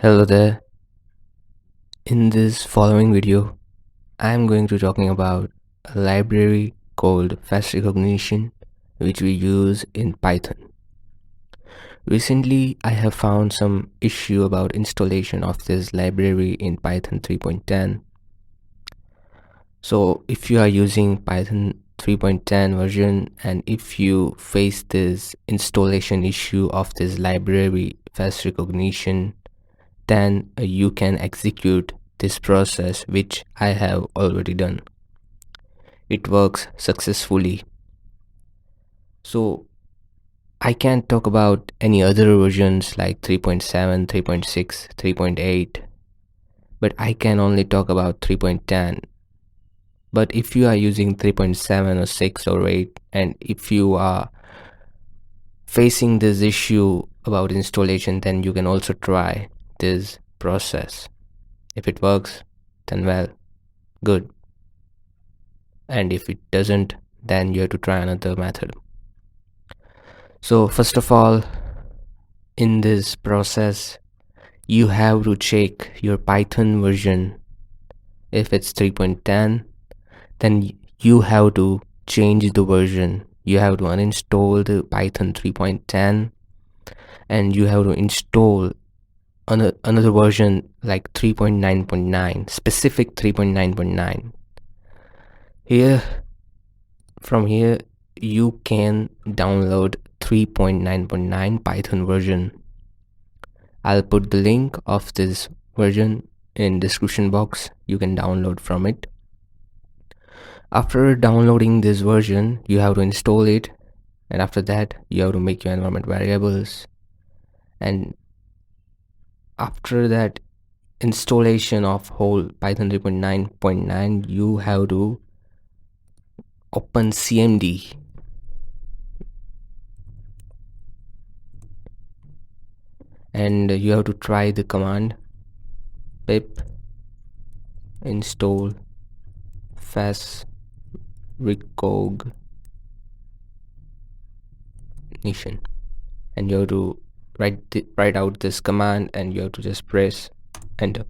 Hello there. In this following video, I am going to talking about a library called face recognition which we use in Python. Recently, I have found some issue about installation of this library in Python 3.10. So if you are using Python 3.10 version and if you face this installation issue of this library face recognition, then you can execute this process which I have already done. It works successfully. So I can't talk about any other versions like 3.7, 3.6, 3.8, but I can only talk about 3.10. But if you are using 3.7 or 6 or 8, and if you are facing this issue about installation, then you can also try this process. If it works, then well, good. And if it doesn't, then you have to try another method. So first of all, in this process, you have to check your Python version. If it's 3.10, then you have to change the version. You have to uninstall the Python 3.10 and you have to install another version like 3.9.9, specific 3.9.9. From here you can download 3.9.9 Python version. I'll put the link of this version in description box. You can download from it. After downloading this version, you have to install it, and after that you have to make your environment variables, and after that installation of whole Python 3.9.9, you have to open cmd and you have to try the command pip install face recognition, and you have to write out this command and you have to just press enter.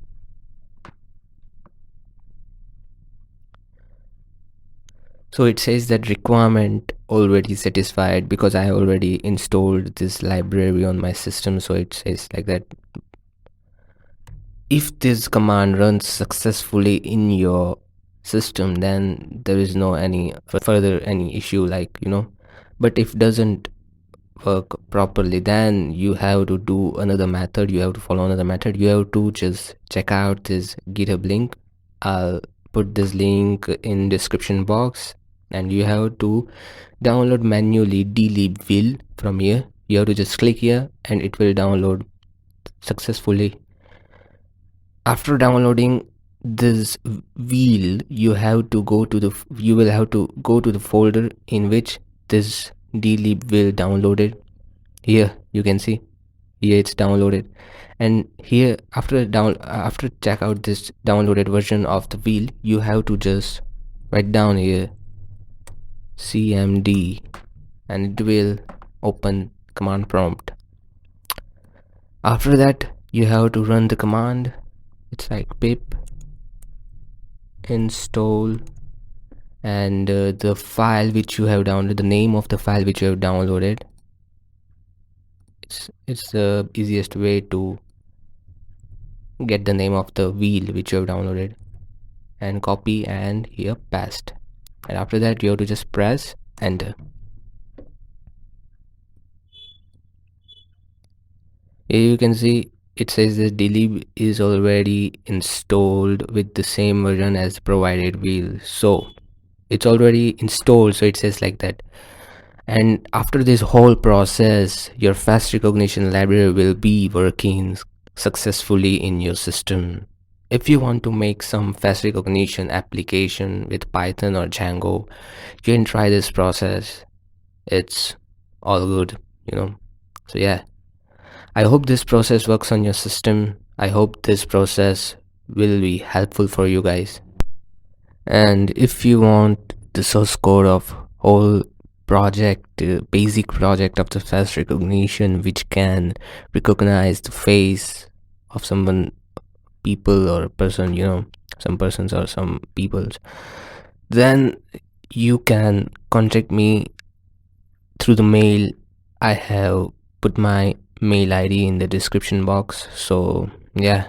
So it says that requirement already satisfied because I already installed this library on my system, so it says like that. If this command runs successfully in your system, then there is no any issue, like, but if doesn't work properly, then you have to do another method. You have to follow another method. You have to just check out this GitHub link. I'll put this link in description box, and you have to download manually dlib will from here. You have to just click here and it will download successfully. After downloading this wheel, you will have to go to the folder in which this dlib will downloaded. Here you can see, here it's downloaded, and here after check out this downloaded version of the wheel, you have to just write down here cmd and it will open command prompt. After that you have to run the command. It's like pip install, and the file which you have downloaded, the name of the file which you have downloaded. It's the easiest way to get the name of the wheel which you have downloaded, and copy and here paste, and after that you have to just press enter. Here you can see it says that dlib is already installed with the same version as provided wheel, so it's already installed, so it says like that. And after this whole process, your face recognition library will be working successfully in your system. If you want to make some face recognition application with Python or Django, you can try this process. It's all good, so yeah, I hope this process works on your system. I hope this process will be helpful for you guys. And if you want the source code of whole project, basic project of the face recognition, which can recognize the face of someone, people or person, some persons or some peoples, then you can contact me through the mail. I have put my mail ID in the description box, so yeah,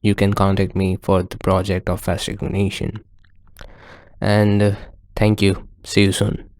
you can contact me for the project of fast recognition. And thank you. See you soon.